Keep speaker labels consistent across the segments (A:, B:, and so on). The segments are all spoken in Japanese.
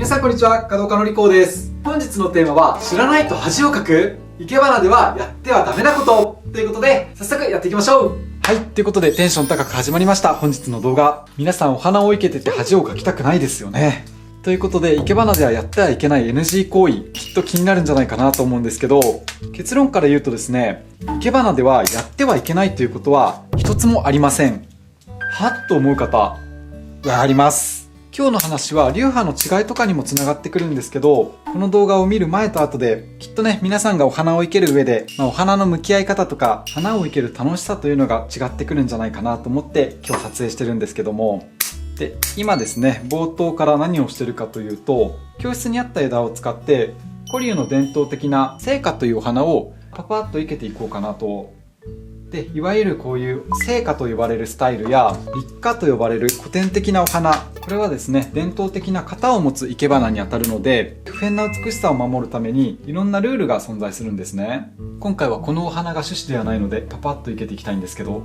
A: 皆さんこんにちは、華道家のりこうです。本日のテーマは、知らないと恥をかく生け花ではやってはダメなことということで、早速やっていきましょう。はい、ということでテンション高く始まりました。本日の動画。皆さんお花を生けてて恥をかきたくないですよね。ということで、生け花ではやってはいけない NG 行為、きっと気になるんじゃないかなと思うんですけど、結論から言うとですね、生け花ではやってはいけないということは一つもありません。はっと思う方、わかります。今日の話は流派の違いとかにもつながってくるんですけど、この動画を見る前と後で、きっとね、皆さんがお花を生ける上で、お花の向き合い方とか、花を生ける楽しさというのが違ってくるんじゃないかなと思って今日撮影してるんですけども、で、今ですね、冒頭から何をしてるかというと、教室にあった枝を使って、古柳の伝統的な生花というお花をパパッと生けていこうかなと。で、いわゆるこういう生花と呼ばれるスタイルや立花と呼ばれる古典的なお花、これはですね、伝統的な型を持つ生け花にあたるので、不変な美しさを守るためにいろんなルールが存在するんですね。今回はこのお花が趣旨ではないのでパパッと生けていきたいんですけど、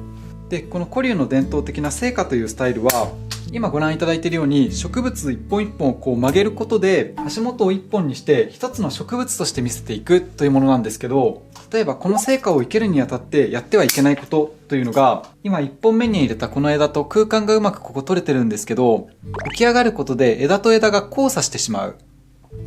A: で、この古柳の伝統的な生花というスタイルは、今ご覧いただいているように植物一本一本をこう曲げることで足元を一本にして一つの植物として見せていくというものなんですけど、例えばこの生花を生けるにあたってやってはいけないことというのが、今1本目に入れたこの枝と空間がうまくここ取れてるんですけど、浮き上がることで枝と枝が交差してしまう。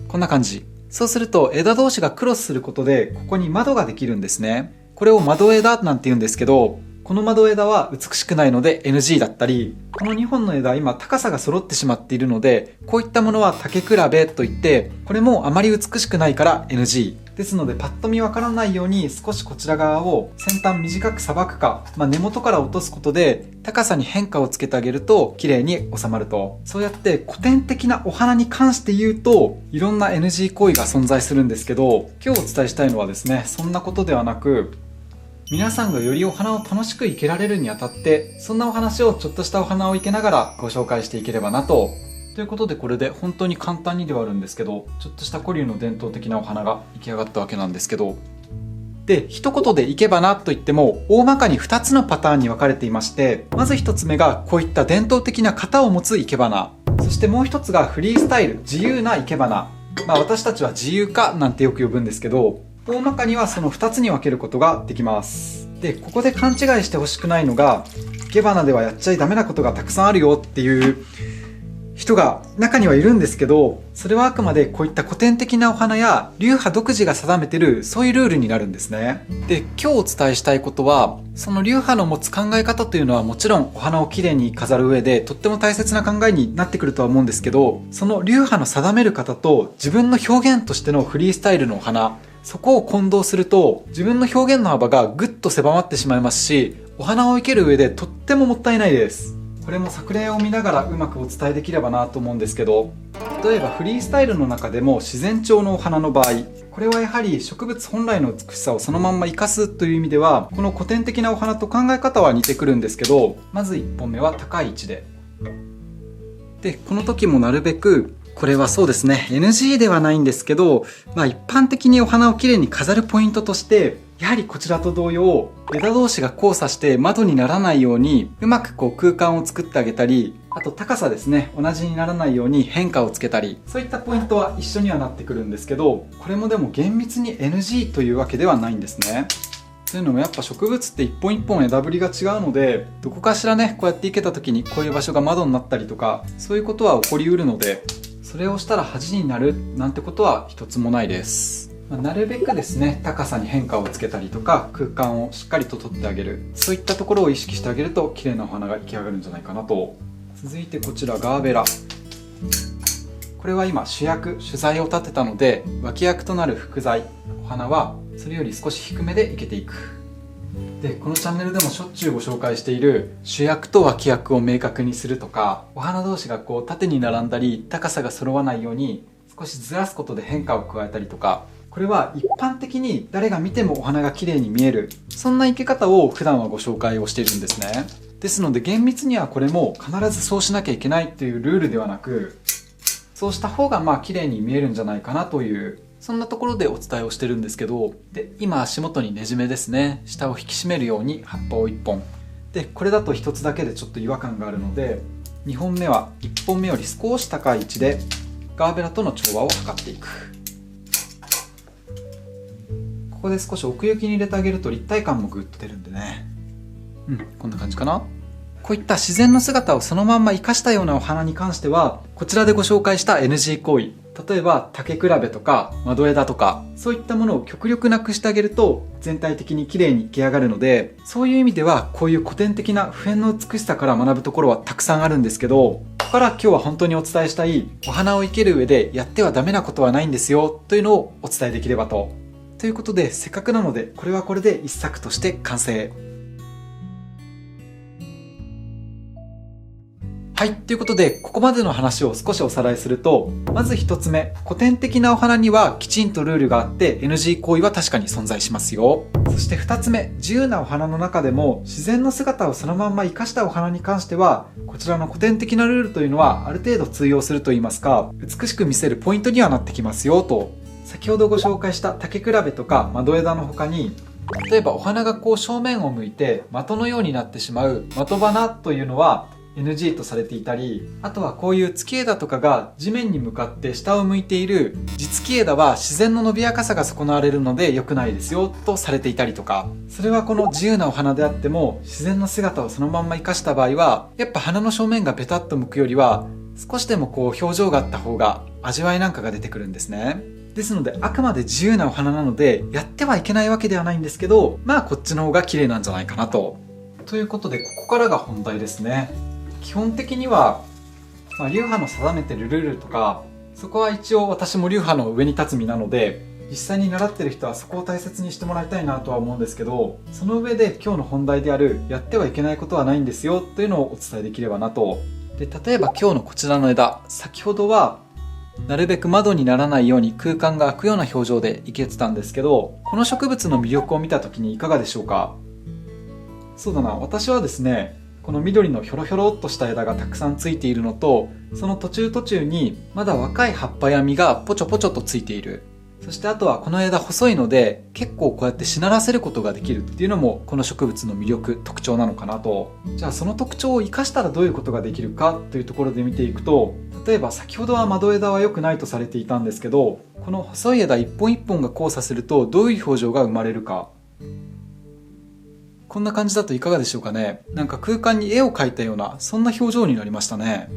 A: こんな感じ。そうすると枝同士がクロスすることでここに窓ができるんですね。これを窓枝なんて言うんですけど、この窓枝は美しくないので NG だったり、この2本の枝今高さが揃ってしまっているので、こういったものは竹比べといって、これもあまり美しくないから NG。ですのでパッと見わからないように少しこちら側を先端短くさばくか、根元から落とすことで高さに変化をつけてあげると綺麗に収まると。そうやって古典的なお花に関して言うといろんな NG 行為が存在するんですけど、今日お伝えしたいのはですね、そんなことではなく、皆さんがよりお花を楽しく生けられるにあたって、そんなお話をちょっとしたお花を生けながらご紹介していければなと。ということで、これで本当に簡単にではあるんですけど、ちょっとした古柳の伝統的なお花が出来上がったわけなんですけど、で、一言で生け花といっても大まかに2つのパターンに分かれていまして、まず1つ目がこういった伝統的な型を持つ生け花、そしてもう1つがフリースタイル、自由な生け花。私たちは自由花なんてよく呼ぶんですけど、大まかにはその2つに分けることができます。で、ここで勘違いしてほしくないのが、生け花ではやっちゃいダメなことがたくさんあるよっていう人が中にはいるんですけど、それはあくまでこういった古典的なお花や流派独自が定めてるそういうルールになるんですね。で、今日お伝えしたいことは、その流派の持つ考え方というのはもちろんお花をきれいに飾る上でとっても大切な考えになってくるとは思うんですけど、その流派の定める方と自分の表現としてのフリースタイルのお花、そこを混同すると自分の表現の幅がぐっと狭まってしまいますし、お花を生ける上でとってももったいないです。これも作例を見ながらうまくお伝えできればなと思うんですけど、例えばフリースタイルの中でも自然調のお花の場合、これはやはり植物本来の美しさをそのまんま生かすという意味では、この古典的なお花と考え方は似てくるんですけど、まず1本目は高い位置で。で、この時もなるべく、これはそうですね、NG ではないんですけど、一般的にお花をきれいに飾るポイントとして、やはりこちらと同様、枝同士が交差して窓にならないように、うまく空間を作ってあげたり、あと高さですね、同じにならないように変化をつけたり、そういったポイントは一緒にはなってくるんですけど、これもでも厳密に NG というわけではないんですね。というのもやっぱ植物って一本一本枝ぶりが違うので、どこかしらね、こうやって生けた時にこういう場所が窓になったりとか、そういうことは起こりうるので、それをしたら恥になるなんてことは一つもないです。なるべくですね、高さに変化をつけたりとか、空間をしっかりと取ってあげる。そういったところを意識してあげると、綺麗なお花が出来上がるんじゃないかなと。続いてこちらガーベラ。これは今主材を立てたので、脇役となる副材、お花はそれより少し低めで生けていく。で、このチャンネルでもしょっちゅうご紹介している主役と脇役を明確にするとか、お花同士が縦に並んだり高さが揃わないように少しずらすことで変化を加えたりとか、これは一般的に誰が見てもお花が綺麗に見える、そんな生け方を普段はご紹介をしているんですね。ですので厳密にはこれも必ずそうしなきゃいけないというルールではなく、そうした方が綺麗に見えるんじゃないかなという、そんなところでお伝えをしてるんですけど、で、今足元にねじめですね、下を引き締めるように葉っぱを1本で、これだと1つだけでちょっと違和感があるので、2本目は1本目より少し高い位置でガーベラとの調和を図っていく。ここで少し奥行きに入れてあげると立体感もぐっと出るんでね。こんな感じかな。こういった自然の姿をそのまんま生かしたようなお花に関しては、こちらでご紹介した NG 行為、例えば竹比べとか窓枝とか、そういったものを極力なくしてあげると全体的に綺麗に出来上がるので、そういう意味ではこういう古典的な普遍の美しさから学ぶところはたくさんあるんですけど、ここから今日は本当にお伝えしたいお花を生ける上でやってはダメなことはないんですよというのをお伝えできればと。ということで、せっかくなのでこれはこれで一作として完成。はい、ということで、ここまでの話を少しおさらいすると、まず一つ目、古典的なお花にはきちんとルールがあって NG 行為は確かに存在しますよ。そして二つ目、自由なお花の中でも自然の姿をそのまんま生かしたお花に関しては、こちらの古典的なルールというのはある程度通用するといいますか、美しく見せるポイントにはなってきますよと。先ほどご紹介した竹比べとか窓枝の他に、例えばお花がこう正面を向いて的のようになってしまう的花というのはNG とされていたり、あとはこういう月枝とかが地面に向かって下を向いている地月枝は自然の伸びやかさが損なわれるので良くないですよとされていたりとか、それはこの自由なお花であっても自然の姿をそのまんま生かした場合は、やっぱ花の正面がベタっと向くよりは少しでもこう表情があった方が味わいなんかが出てくるんですね。ですのであくまで自由なお花なのでやってはいけないわけではないんですけど、まあこっちの方が綺麗なんじゃないかなと。ということで、ここからが本題ですね。基本的には、流派の定めてるルールとか、そこは一応私も流派の上に立つ身なので、実際に習ってる人はそこを大切にしてもらいたいなとは思うんですけど、その上で今日の本題であるやってはいけないことはないんですよというのをお伝えできればなと。で、例えば今日のこちらの枝、先ほどはなるべく窓にならないように空間が空くような表情で生けてたんですけど、この植物の魅力を見た時にいかがでしょうか。そうだな、私はですね、この緑のひょろひょろっとした枝がたくさんついているのと、その途中途中にまだ若い葉っぱや実がポチョポチョとついている。そしてあとはこの枝細いので結構こうやってしならせることができるっていうのもこの植物の魅力、特徴なのかなと。じゃあその特徴を生かしたらどういうことができるかというところで見ていくと、例えば先ほどは窓枝は良くないとされていたんですけど、この細い枝一本一本が交差するとどういう表情が生まれるか。こんな感じだといかがでしょうかね。なんか空間に絵を描いたような、そんな表情になりましたね。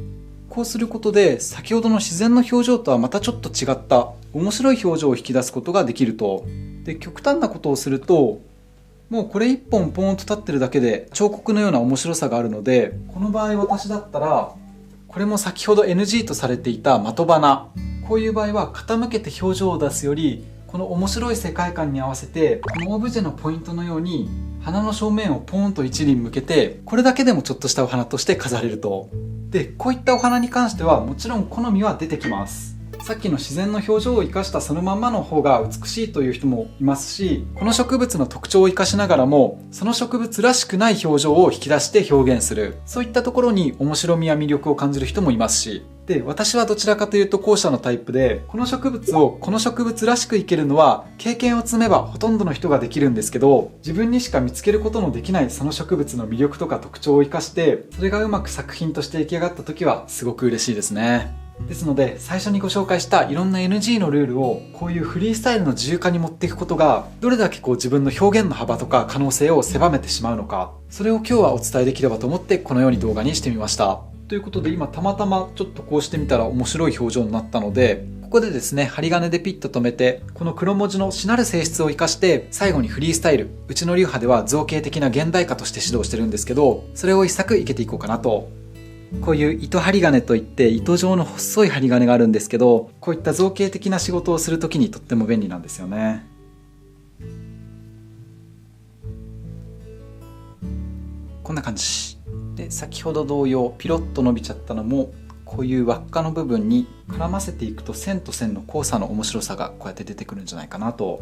A: こうすることで先ほどの自然の表情とはまたちょっと違った面白い表情を引き出すことができると。で、極端なことをすると、もうこれ一本ポーンと立ってるだけで彫刻のような面白さがあるので、この場合私だったら、これも先ほど NG とされていた的花。こういう場合は傾けて表情を出すより、この面白い世界観に合わせて、このオブジェのポイントのように花の正面をポーンと一輪向けて、これだけでもちょっとしたお花として飾れると。で、こういったお花に関してはもちろん好みは出てきます。さっきの自然の表情を生かしたそのまんまの方が美しいという人もいますし、この植物の特徴を生かしながらもその植物らしくない表情を引き出して表現する、そういったところに面白みや魅力を感じる人もいますし、で、私はどちらかというと後者のタイプで、この植物をこの植物らしく生けるのは経験を積めばほとんどの人ができるんですけど、自分にしか見つけることのできないその植物の魅力とか特徴を生かして、それがうまく作品として出来上がった時はすごく嬉しいですね。ですので、最初にご紹介したいろんな NG のルールをこういうフリースタイルの自由化に持っていくことが、どれだけこう自分の表現の幅とか可能性を狭めてしまうのか、それを今日はお伝えできればと思ってこのように動画にしてみました。ということで、今たまたまちょっとこうしてみたら面白い表情になったので、ここでですね、針金でピッと留めて、この黒文字のしなる性質を生かして最後にフリースタイル、うちの流派では造形的な現代化として指導してるんですけど、それを一作生けていこうかなと。こういう糸針金といって糸状の細い針金があるんですけど、こういった造形的な仕事をするときにとっても便利なんですよね。こんな感じで、先ほど同様ピロッと伸びちゃったのもこういう輪っかの部分に絡ませていくと線と線の交差の面白さがこうやって出てくるんじゃないかなと。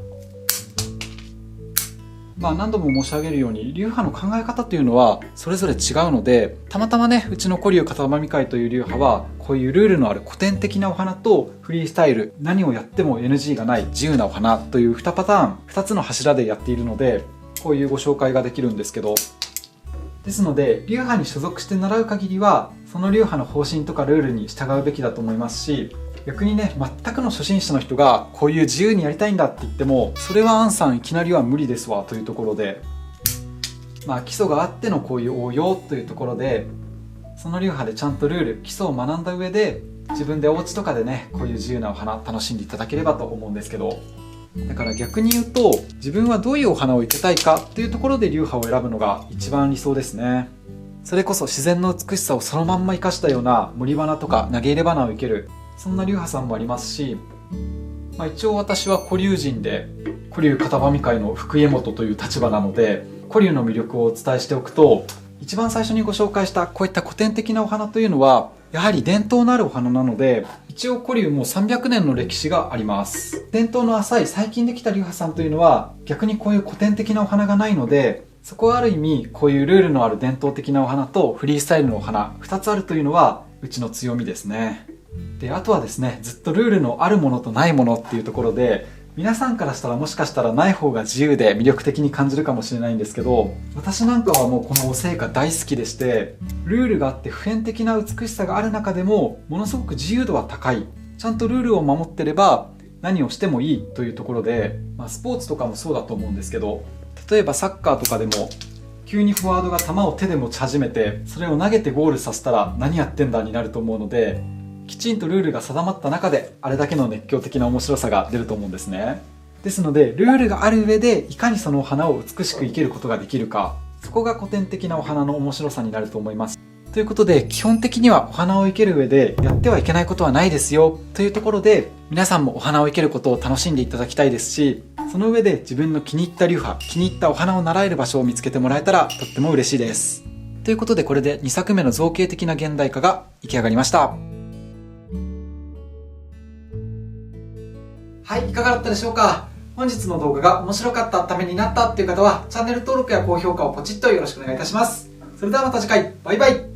A: 何度も申し上げるように流派の考え方というのはそれぞれ違うので、たまたまね、うちの古流片喰会という流派はこういうルールのある古典的なお花とフリースタイル、何をやっても NG がない自由なお花という2パターン、2つの柱でやっているので、こういうご紹介ができるんですけど、ですので流派に所属して習う限りはその流派の方針とかルールに従うべきだと思いますし、逆にね、全くの初心者の人がこういう自由にやりたいんだって言っても、それはアンさんいきなりは無理ですわというところで、基礎があってのこういう応用というところで、その流派でちゃんとルール、基礎を学んだ上で、自分でお家とかでね、こういう自由なお花楽しんでいただければと思うんですけど、だから逆に言うと、自分はどういうお花を生けたいかっていうところで流派を選ぶのが一番理想ですね。それこそ自然の美しさをそのまんま生かしたような森花とか投げ入れ花を生ける、そんな流派さんもありますし、一応私は古流人で古流片喰会の福家元という立場なので、古流の魅力をお伝えしておくと、一番最初にご紹介したこういった古典的なお花というのはやはり伝統のあるお花なので、一応古流も300年の歴史があります。伝統の浅い最近できた流派さんというのは逆にこういう古典的なお花がないので、そこはある意味こういうルールのある伝統的なお花とフリースタイルのお花2つあるというのはうちの強みですね。で、あとはですね、ずっとルールのあるものとないものっていうところで、皆さんからしたらもしかしたらない方が自由で魅力的に感じるかもしれないんですけど、私なんかはもうこのお生花大好きでして、ルールがあって普遍的な美しさがある中でもものすごく自由度は高い、ちゃんとルールを守ってれば何をしてもいいというところで、スポーツとかもそうだと思うんですけど、例えばサッカーとかでも急にフォワードが球を手で持ち始めて、それを投げてゴールさせたら何やってんだになると思うので、きちんとルールが定まった中であれだけの熱狂的な面白さが出ると思うんですね。ですのでルールがある上でいかにそのお花を美しく生けることができるか、そこが古典的なお花の面白さになると思います。ということで、基本的にはお花を生ける上でやってはいけないことはないですよというところで、皆さんもお花を生けることを楽しんでいただきたいですし、その上で自分の気に入った流派、気に入ったお花を習える場所を見つけてもらえたらとっても嬉しいです。ということで、これで2作目の造形的な現代化が出来上がりました。はい、いかがだったでしょうか。本日の動画が面白かった、ためになったっていう方はチャンネル登録や高評価をポチッとよろしくお願いいたします。それではまた次回、バイバイ。